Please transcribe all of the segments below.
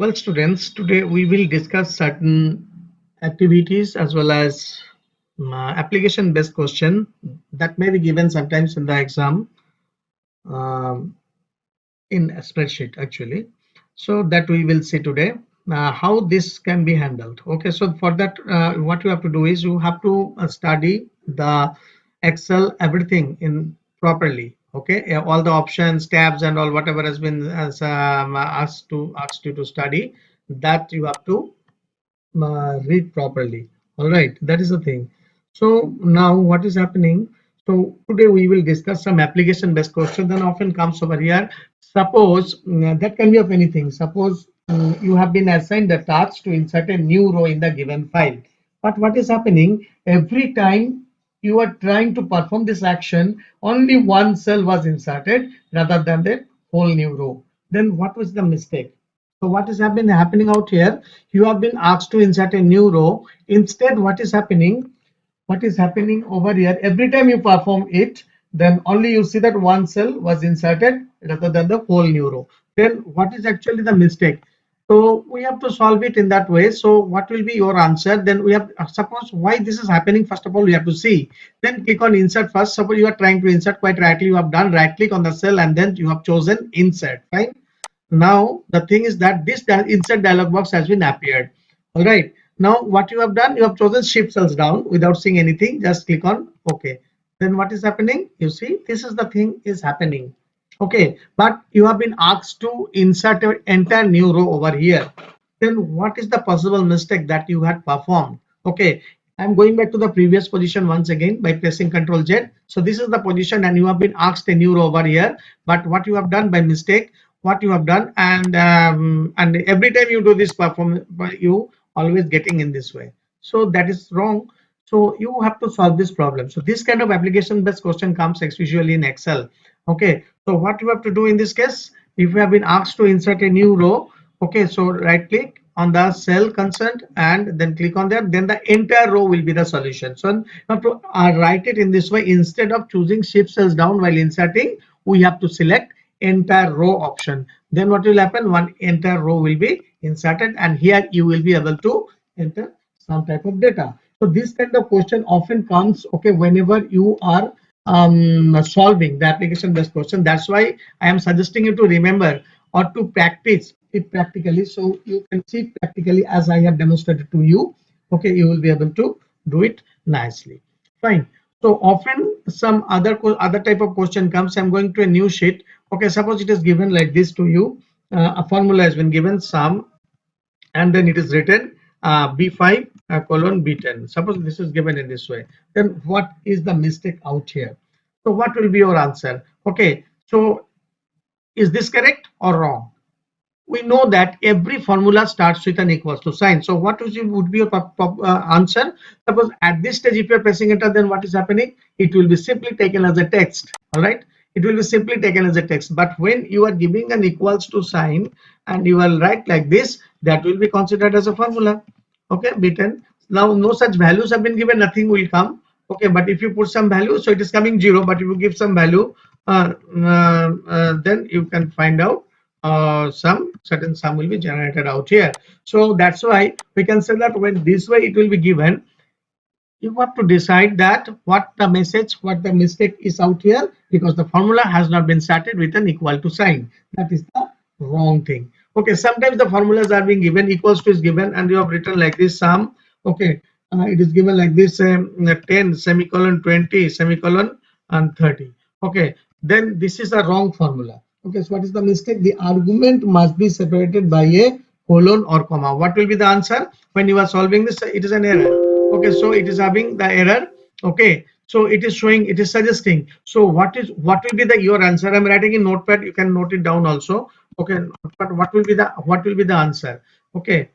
Well, students, today we will discuss certain activities as well as application-based question that may be given sometimes in the exam um, in a spreadsheet actually. So that we will see today how this can be handled. Okay, so for that, what you have to do is you have to study the Excel everything in properly. Okay, all the options, tabs, and all whatever has been as asked you to study, that you have to read properly. All right, that is the thing. So now what is happening? So today we will discuss some application based question that often comes over here. Suppose that can be of anything. Suppose you have been assigned the task to insert a new row in the given file. But what is happening every time you are trying to perform this action, only one cell was inserted rather than the whole new row. Then what was the mistake? So what is happening out here? You have been asked to insert a new row. Instead, what is happening? What is happening over here? Every time you perform it, then only you see that one cell was inserted rather than the whole new row. Then what is actually the mistake? So we have to solve it in that way. So what will be your answer? Then we have suppose why this is happening. First of all, we have to see. Then click on insert first. Suppose you are trying to insert quite rightly. You have done right click on the cell and then you have chosen insert. Fine. Now the thing is that this insert dialog box has been appeared. All right, now what you have done, you have chosen shift cells down without seeing anything. Just click on OK. Then what is happening? You see, this is the thing is happening. Okay, but you have been asked to insert an entire new row over here. Then what is the possible mistake that you had performed? Okay, I'm going back to the previous position once again by pressing Ctrl Z. So this is the position and you have been asked a new row over here. But what you have done by mistake, what you have done, and every time you do this perform, you always getting in this way. So that is wrong. So you have to solve this problem. So this kind of application based question comes usually in Excel. Okay, so what you have to do in this case, if you have been asked to insert a new row, okay, so right click on the cell concerned and then click on that, then the entire row will be the solution. So you have to write it in this way. Instead of choosing shift cells down while inserting, we have to select entire row option. Then what will happen? One entire row will be inserted and here you will be able to enter some type of data. So this kind of question often comes, okay, whenever you are solving the application based question. That's why I am suggesting you to remember or to practice it practically, so you can see practically as I have demonstrated to you. Okay, you will be able to do it nicely. Fine. So often some other type of question comes. I'm going to a new sheet. Okay, suppose it is given like this to you. A formula has been given, sum, and then it is written B5 colon B10. Suppose this is given in this way. Then what is the mistake out here? So what will be your answer? Okay, so is this correct or wrong? We know that every formula starts with an equals to sign. So what would be your answer? Suppose at this stage, if you are pressing enter, then what is happening? It will be simply taken as a text. All right. It will be simply taken as a text. But when you are giving an equals to sign and you will write like this, that will be considered as a formula. Okay, beaten. Now no such values have been given, nothing will come. Okay, but if you put some value, so it is coming 0. But if you give some value, then you can find out some certain sum will be generated out here. So that's why we can say that when this way it will be given, you have to decide that what the message, what the mistake is out here, because the formula has not been started with an equal to sign. That is the wrong thing. Okay, sometimes the formulas are being given, equals to is given, and you have written like this sum. Okay, it is given like this 10 semicolon 20 semicolon and 30. Okay, then this is a wrong formula. Okay, so what is the mistake? The argument must be separated by a colon or comma. What will be the answer when you are solving this? It is an error. Okay, so it is having the error. Okay, so it is showing, it is suggesting. So what will be the your answer? I'm writing in notepad, you can note it down also. Okay, but what will be the answer? Okay,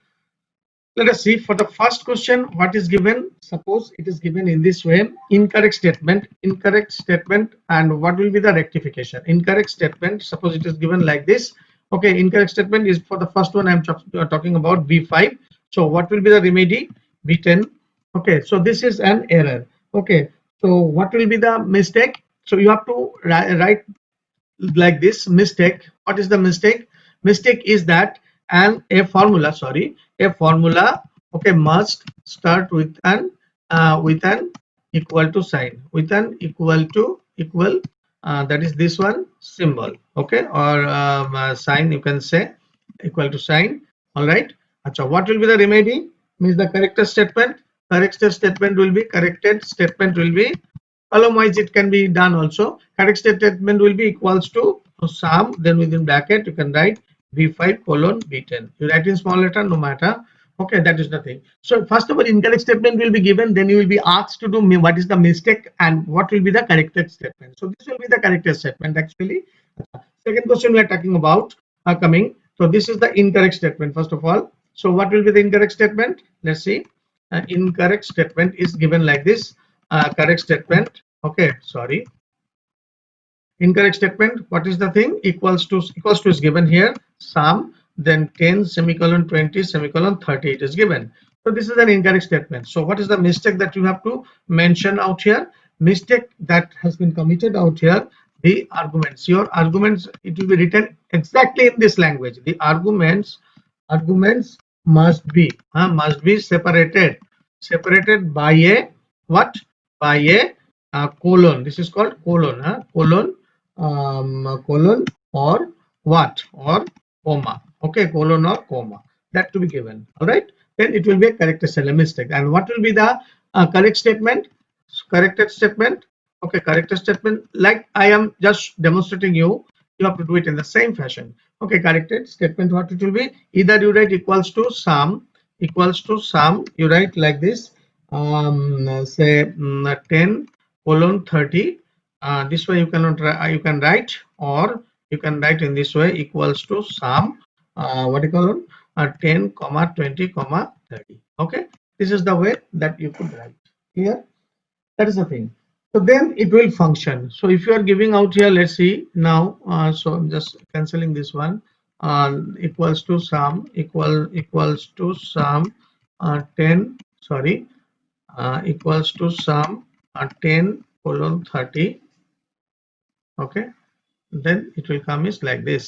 let us see. For the first question, what is given? Suppose it is given in this way: incorrect statement, and what will be the rectification? Incorrect statement, suppose it is given like this. Okay, incorrect statement is for the first one. I'm talking about B5. So what will be the remedy? B10. Okay, so this is an error. Okay, so what will be the mistake? So you have to write like this: mistake. What is the mistake? Mistake is that and a formula, sorry, a formula, okay, must start with an equal to sign, with an equal to equal, that is this one symbol, okay, or sign, you can say equal to sign. All right. Acha, what will be the remedy? Means the corrected statement. Corrected statement will be column wise. It can be done also. Correct statement will be equals to sum. Then within bracket you can write B5 colon B10. You write in small letter, no matter. Okay, that is the thing. So first of all, incorrect statement will be given. Then you will be asked to do what is the mistake and what will be the corrected statement. So this will be the corrected statement actually. Second question we are talking about coming. So this is the incorrect statement first of all. So what will be the incorrect statement? Let's see. Incorrect statement is given like this. Correct statement. Okay, sorry. Incorrect statement. What is the thing? Equals to is given here. Sum, then 10 semicolon 20 semicolon 30. It is given. So this is an incorrect statement. So what is the mistake that you have to mention out here? Mistake that has been committed out here. The arguments. Your arguments. It will be written exactly in this language. The arguments must be separated by a what? By a colon. This is called colon. Colon or what, or comma. Okay, colon or comma, that to be given. All right, then it will be a corrected mistake. And what will be the correct statement? Corrected statement. Okay, corrected statement, like I am just demonstrating you, you have to do it in the same fashion. Okay, corrected statement, what it will be? Either you write equals to sum, you write like this, say 10 colon 30. This way you cannot you can write, or you can write in this way, equals to sum, what you call 10 comma 20 comma 30. Okay, this is the way that you could write here. That is the thing. So then it will function. So if you are giving out here, let's see now. So I'm just cancelling this one. Equals to sum, equals to sum 10, sorry, equals to sum 10 colon 30. Okay, then it will come is like this.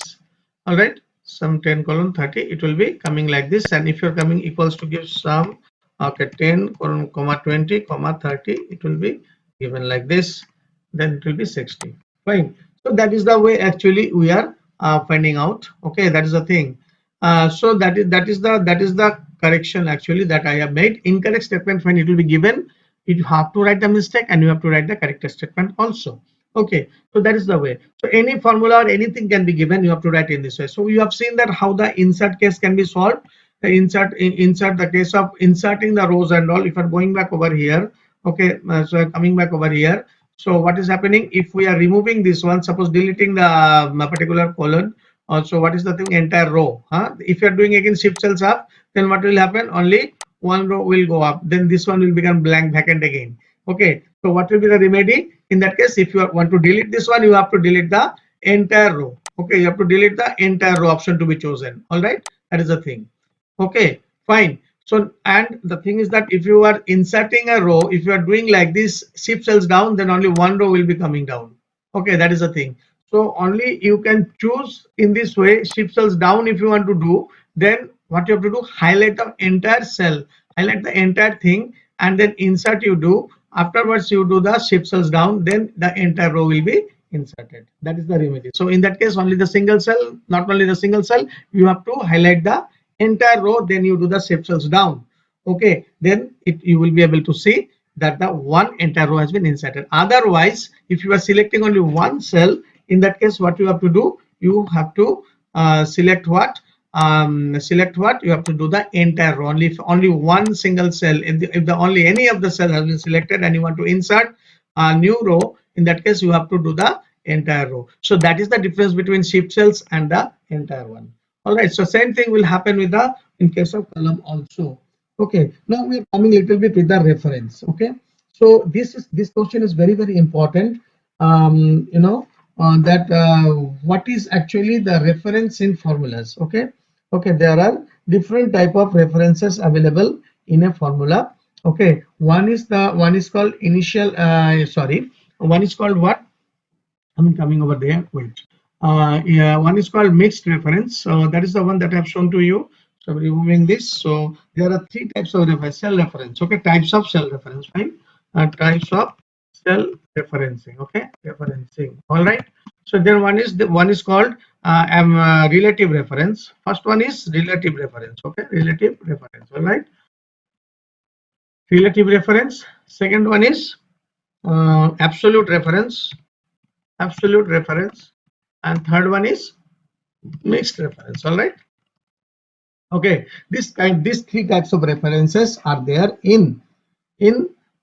All right, sum 10 colon 30, it will be coming like this. And if you're coming equals to give sum, okay, 10 colon comma 20 comma 30, it will be given like this. Then it will be 60. Fine. So that is the way actually we are finding out. Okay, that is the thing. So that is the correction actually that I have made. Incorrect statement, when it will be given, you have to write the mistake and you have to write the correct statement also. Okay, so that is the way. So any formula or anything can be given, you have to write in this way. So you have seen that how the insert case can be solved. The insert, the case of inserting the rows and all. If you are going back over here, okay, so coming back over here. So what is happening if we are removing this one? Suppose deleting the particular colon. Also, what is the thing? Entire row. If you are doing again shift cells up, then what will happen? Only one row will go up. Then this one will become blank vacant again. Okay, so what will be the remedy? In that case, if you want to delete this one, you have to delete the entire row. Okay, you have to delete the entire row option to be chosen. All right, that is the thing. Okay, fine. So, and the thing is that if you are inserting a row, if you are doing like this, shift cells down, then only one row will be coming down. Okay, that is the thing. So only you can choose in this way, shift cells down if you want to do. Then what you have to do, highlight the entire cell, highlight the entire thing, and then insert you do. Afterwards you do the shift cells down, then the entire row will be inserted. That is the remedy. So in that case, only the single cell, not only the single cell, you have to highlight the entire row, then you do the shift cells down. Okay, then you will be able to see that the one entire row has been inserted. Otherwise, if you are selecting only one cell, in that case what you have to do, you have to select what, you have to do the entire row. Only if only one single cell, if the only any of the cell has been selected and you want to insert a new row, in that case you have to do the entire row. So that is the difference between shift cells and the entire one. All right, so same thing will happen with the in case of column also. Okay, now we are coming a little bit with the reference. Okay, so this question is very important. You know that what is actually the reference in formulas. Okay, there are different type of references available in a formula. Okay, one is called initial, sorry, one is called what, I'm coming over there, wait, Yeah, one is called mixed reference. So that is the one that I've shown to you. So removing this. So there are three types of reference, cell reference. Okay, types of cell reference. Fine. Types of cell referencing. Okay, referencing. All right. So then one is called relative reference. First one is relative reference. Okay, relative reference. All right. Relative reference. Second one is absolute reference. Absolute reference. And third one is mixed reference. All right. Okay, these three types of references are there in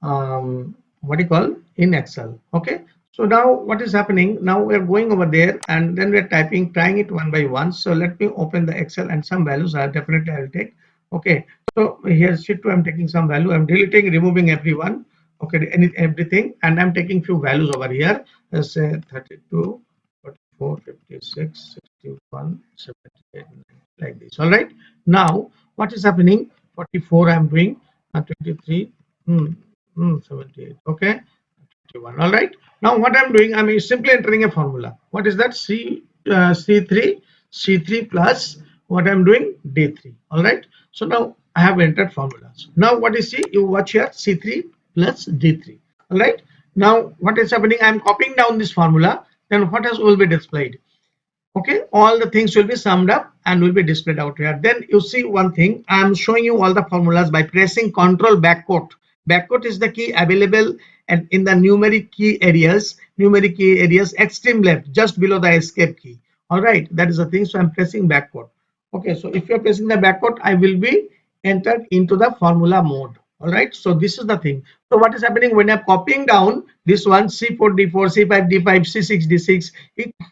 what do you call, in Excel. Okay, so now what is happening, now we are going over there and then we are trying it one by one. So let me open the Excel and some values are definitely I'll take. Okay, so here sheet 2 I'm taking some value, I'm deleting, removing everyone. Okay, everything, and I'm taking few values over here. Let's say 32, 44, 56, 61, 78, like this. All right, now what is happening, 44 I'm doing, 23, 78. Okay, 51. All right, now what I'm doing, I'm simply entering a formula. What is that? C3 plus what I'm doing, D3. All right, so now I have entered formulas. Now what is C? You watch here, C3 plus D3. All right, now what is happening, I'm copying down this formula. Then what has will be displayed? Okay, all the things will be summed up and will be displayed out here. Then you see one thing, I'm showing you all the formulas by pressing control backquote. Backquote is the key available and in the numeric key areas extreme left, just below the escape key. All right, that is the thing. So I'm pressing backquote. Okay, so if you're pressing the backquote, I will be entered into the formula mode. All right, so this is the thing. So what is happening when I'm copying down this one, C4D4, C5D5, C6D6,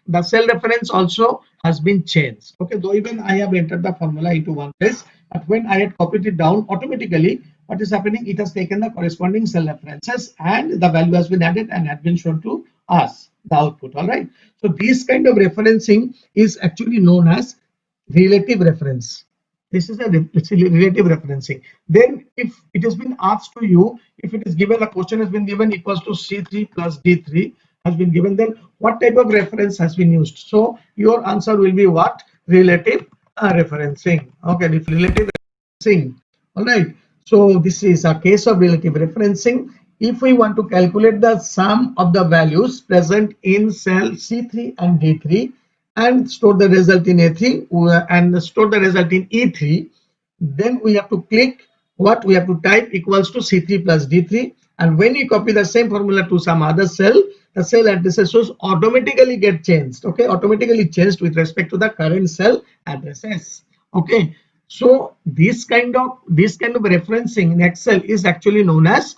the cell reference also has been changed. Okay, though even I have entered the formula into one place, but when I had copied it down, automatically what is happening, it has taken the corresponding cell references and the value has been added and had been shown to us, the output. All right, so this kind of referencing is actually known as relative reference. This is a relative referencing. Then if it has been asked to you, if it is given, a question has been given equals to C3 plus D3 has been given, then what type of reference has been used? So your answer will be what? Relative referencing. Okay, if relative referencing. All right, so this is a case of relative referencing. If we want to calculate the sum of the values present in cell C3 and D3 and store the result in A3 and store the result in E3, then we have to click what we have to type equals to C3 plus D3, and when you copy the same formula to some other cell, the cell addresses automatically get changed. Okay, automatically changed with respect to the current cell addresses. Okay, so this kind of referencing in Excel is actually known as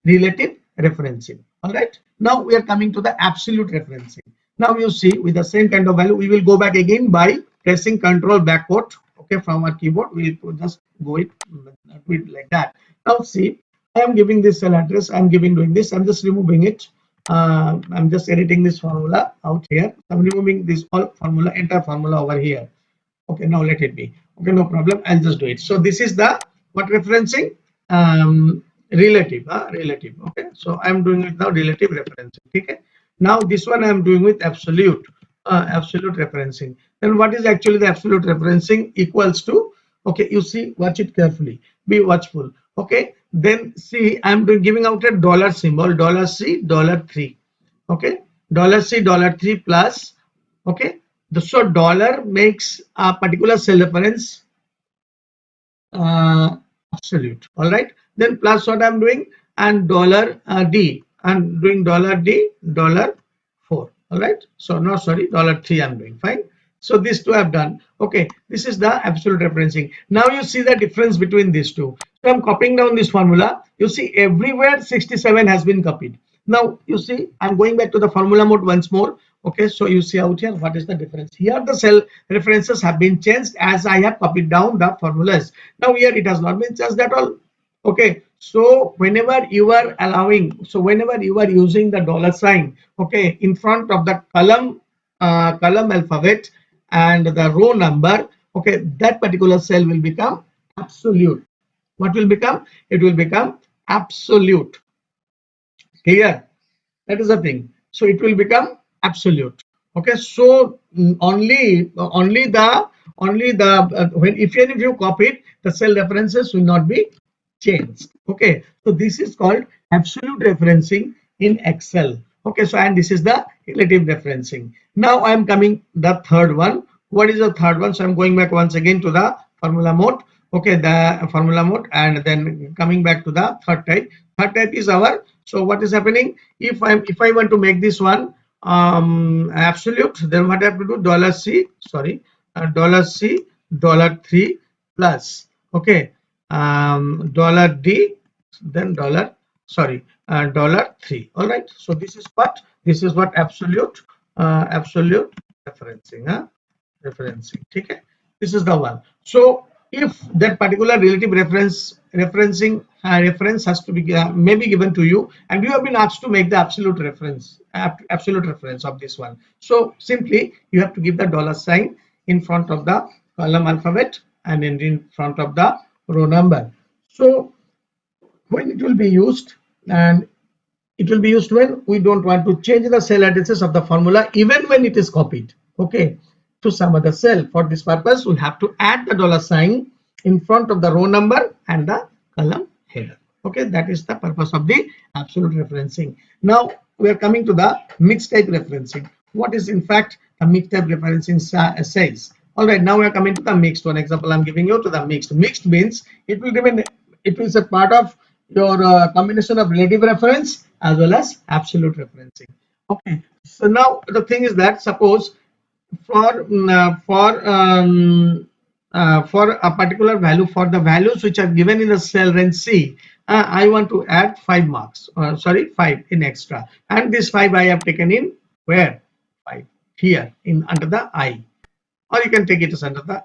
relative referencing. All right, now we are coming to the absolute referencing. Now you see, with the same kind of value, we will go back again by pressing control backquote. Okay, from our keyboard we will just go it like that. Now see, I am giving this cell address, I'm doing this, I'm just removing it. I'm just editing this formula out here. I'm removing this all formula, entire formula over here. Okay, now let it be. Okay, no problem, I'll just do it. So this is the what referencing, relative, relative. Okay, so I'm doing it now, relative referencing. Okay, now this one I'm doing with absolute, absolute referencing. Then what is actually the absolute referencing equals to? Okay, you see, watch it carefully, be watchful. Okay, then see, I'm giving out a dollar symbol, $C, $3. Okay, $C, $3 plus. Okay, so dollar makes a particular cell reference absolute. All right, then plus what I'm doing, and dollar D, I'm doing dollar D, $4. All right, so no, sorry, $3 I'm doing. Fine, so these two I've done. Okay, this is the absolute referencing. Now you see the difference between these two. So I'm copying down this formula. You see everywhere 67 has been copied. Now you see, I'm going back to the formula mode once more. Okay, so you see out here what is the difference. Here the cell references have been changed as I have copied down the formulas. Now here it has not been changed at all. Okay, so whenever you are allowing, so whenever you are using the dollar sign, okay, in front of the column alphabet and the row number, okay, that particular cell will become absolute. What will become? It will become absolute. Clear? That is the thing. So it will become absolute. Okay, so only the when if you copy it, the cell references will not be changed. Okay, so this is called absolute referencing in Excel. Okay, so and this is the relative referencing. Now I am coming the third one. What is the third one? So I'm going back once again to the formula mode. Okay, the formula mode, and then coming back to the third type. Third type is our, so what is happening if I want to make this one absolute, then what I have to do, dollar C, sorry, dollar C, dollar 3 plus, okay, dollar D, then dollar, sorry, dollar 3. All right, so this is what absolute absolute referencing, referencing. Okay, this is the one. So if that particular relative referencing reference has to be maybe given to you, and you have been asked to make the absolute reference of this one, so simply you have to give the dollar sign in front of the column alphabet and in front of the row number. So when it will be used, and it will be used when we don't want to change the cell addresses of the formula even when it is copied, okay, to some other cell. For this purpose, we'll have to add the dollar sign in front of the row number and the column header. Okay, that is the purpose of the absolute referencing. Now we are coming to the mixed type referencing. What is in fact the mixed type referencing says? All right, now we are coming to the mixed one. Example I'm giving you to the mixed. Mixed means it will remain, it is a part of your combination of relative reference as well as absolute referencing. Okay, so now the thing is that suppose for a particular value, for the values which are given in the cell range C, I want to add 5 marks, sorry, 5 in extra, and this 5 I have taken in where, 5 here in under the I, or you can take it as under the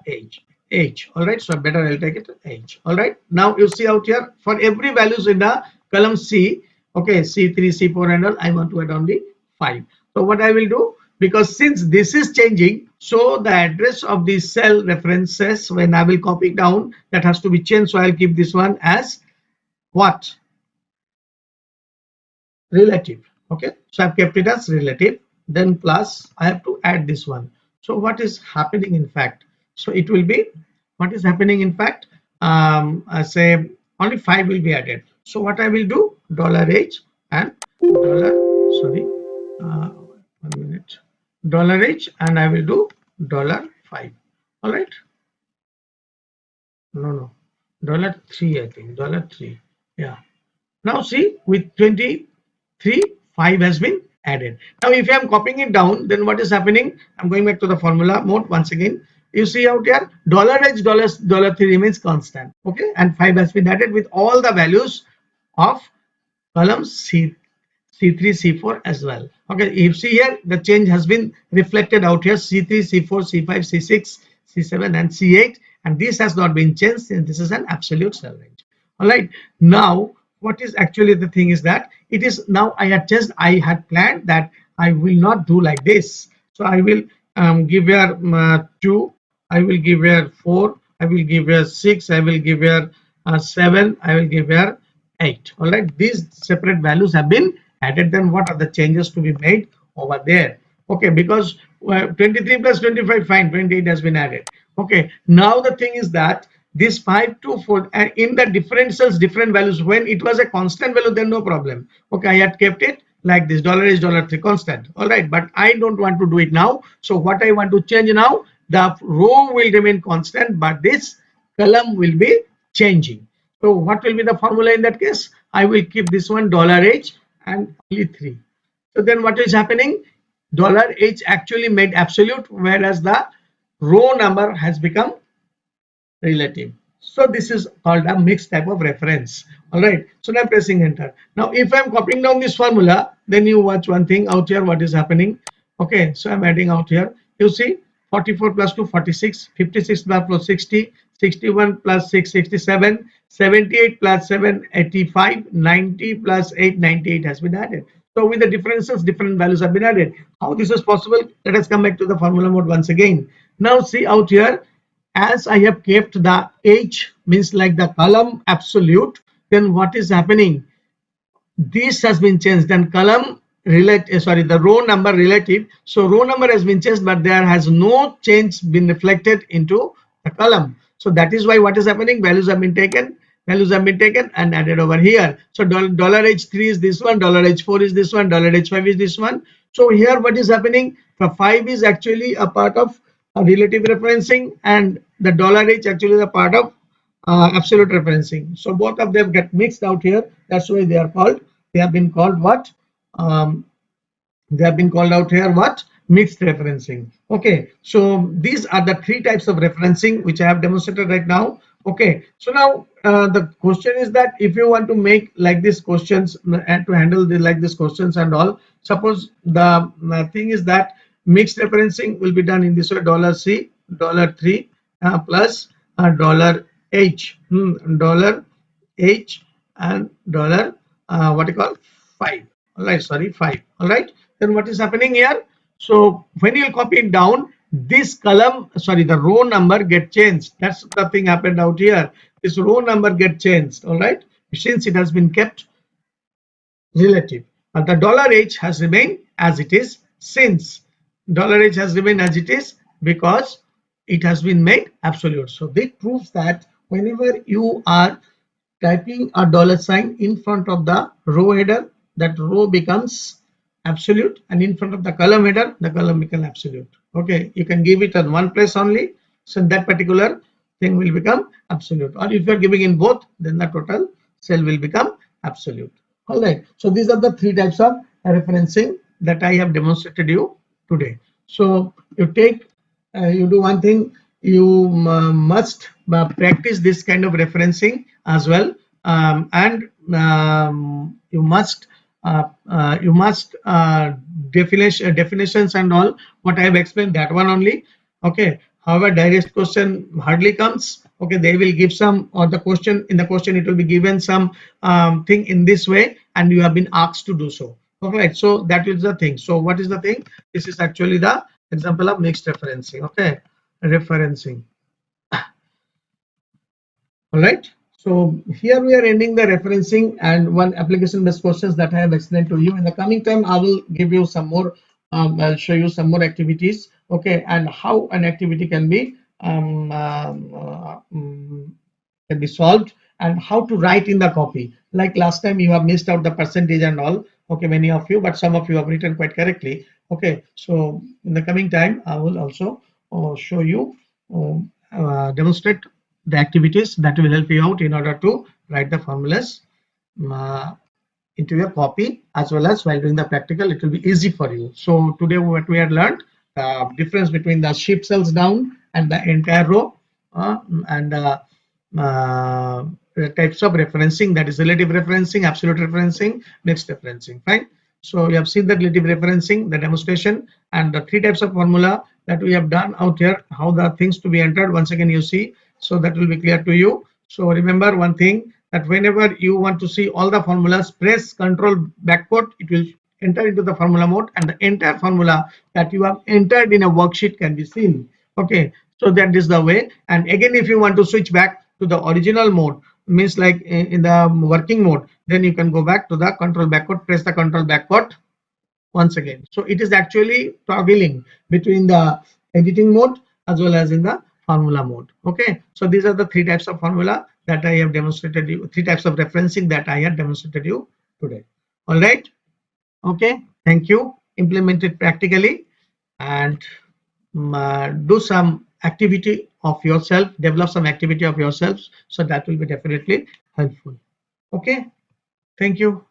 H. All right, so better I'll take it H. All right, now you see out here for every values in the column C, okay, C3, C4 and all, I want to add only 5. So what I will do, because since this is changing, so the address of the cell references when I will copy down, that has to be changed. So I'll keep this one as what, relative. Okay, so I've kept it as relative, then plus I have to add this one. So what is happening in fact, so it will be, what is happening in fact, I say only 5 will be added. So what I will do, dollar $h and dollar, sorry, uh, 1 minute, dollar $h and I will do dollar 5. All right, no, dollar 3, I think dollar 3, yeah. Now see, with 23, 5 has been added. Now if I am copying it down, then what is happening? I'm going back to the formula mode once again. You see out here, dollar $h, dollar 3 remains constant. Okay, and 5 has been added with all the values of column C3, C4 as well. Okay, you see here the change has been reflected out here, C3, C4, C5, C6, C7 and C8, and this has not been changed since this is an absolute cell range. All right, now what is actually the thing is that it is now I had planned that I will not do like this. So I will give here 2, I will give here 4, I will give here 6, I will give here 7, I will give here 8. All right, these separate values have been added. Then what are the changes to be made over there? Okay, because 23 plus 25, fine, 28 has been added. Okay, now the thing is that this 5 to 4 in the different cells, different values. When it was a constant value, then no problem. Okay, I had kept it like this, dollar is dollar 3 constant. All right, but I don't want to do it now. So what I want to change now, the row will remain constant, but this column will be changing. So what will be the formula in that case? I will keep this one dollar $h and only 3. So then what is happening? Dollar $h actually made absolute, whereas the row number has become relative. So this is called a mixed type of reference. All right. So now I'm pressing enter. Now if I'm copying down this formula, then you watch one thing out here. What is happening? Okay. So I'm adding out here. You see 44 plus 2, 46, 56 plus 60, 61 plus 6, 67, 78 plus 7, 85, 90 plus 8, 98 has been added. So with the differences, different values have been added. How this is possible? Let us come back to the formula mode once again. Now see out here, as I have kept the H means like the column absolute, then what is happening? This has been changed, then column the row number relative. So row number has been changed, but there has no change been reflected into the column. So that is why what is happening, values have been taken and added over here. So $H3 is this one, $H4 is this one, $H5 is this one. So here what is happening, the 5 is actually a part of relative referencing, and the $H actually is a part of absolute referencing. So both of them get mixed out here. That's why they have been called what? Um, they have been called out here what? Mixed referencing. Okay, so these are the three types of referencing which I have demonstrated right now. Okay, so now the question is that if you want to make like these questions and to handle like these questions and all, suppose the thing is that mixed referencing will be done in this way: $C, $3 plus $H, $H and what you call 5. All right, sorry, 5. All right, then what is happening here? So when you copy it down, this column, sorry, the row number get changed. That's the thing happened out here. This row number get changed. All right, since it has been kept relative, but the $H has remained as it is, since $H has remained as it is because it has been made absolute. So this proves that whenever you are typing a $sign in front of the row header, that row becomes absolute, and in front of the column header, the column becomes absolute. Okay, you can give it on one place only, so that particular thing will become absolute, or if you are giving in both, then the total cell will become absolute. All right, so these are the three types of referencing that I have demonstrated you today. So you you do one thing, you must practice this kind of referencing as well, and you must definitions and all what I have explained, that one only. Okay, however direct question hardly comes. Okay, they will give some, or the question, in the question it will be given some thing in this way, and you have been asked to do so. All right, so that is the thing. So what is the thing? This is actually the example of mixed referencing. Okay, referencing. All right, so here we are ending the referencing and one application based questions that I have explained to you. In the coming time, I will give you some more, I'll show you some more activities. Okay, and how an activity can be solved, and how to write in the copy. Like last time you have missed out the percentage and all. Okay, many of you, but some of you have written quite correctly. Okay, so in the coming time I will also show you, demonstrate the activities that will help you out in order to write the formulas uh, into your copy, as well as while doing the practical it will be easy for you. So today what we had learned, the difference between the sheep cells down and the entire row, and uh, types of referencing, that is relative referencing, absolute referencing, mixed referencing. Fine. So we have seen the relative referencing, the demonstration, and the three types of formula that we have done out here, how the things to be entered. Once again you see, so that will be clear to you. So remember one thing, that whenever you want to see all the formulas, press control backward, it will enter into the formula mode, and the entire formula that you have entered in a worksheet can be seen. Okay, so that is the way. And again, if you want to switch back to the original mode, means like in the working mode, then you can go back to the control backward, press the control backward once again. So it is actually toggling between the editing mode as well as in the formula mode. Okay, so these are the three types of formula that I have demonstrated you, three types of referencing that I have demonstrated you today. All right, okay, thank you. Implement it practically, and do some activity of yourself, develop some activity of yourselves, so that will be definitely helpful. Okay, thank you.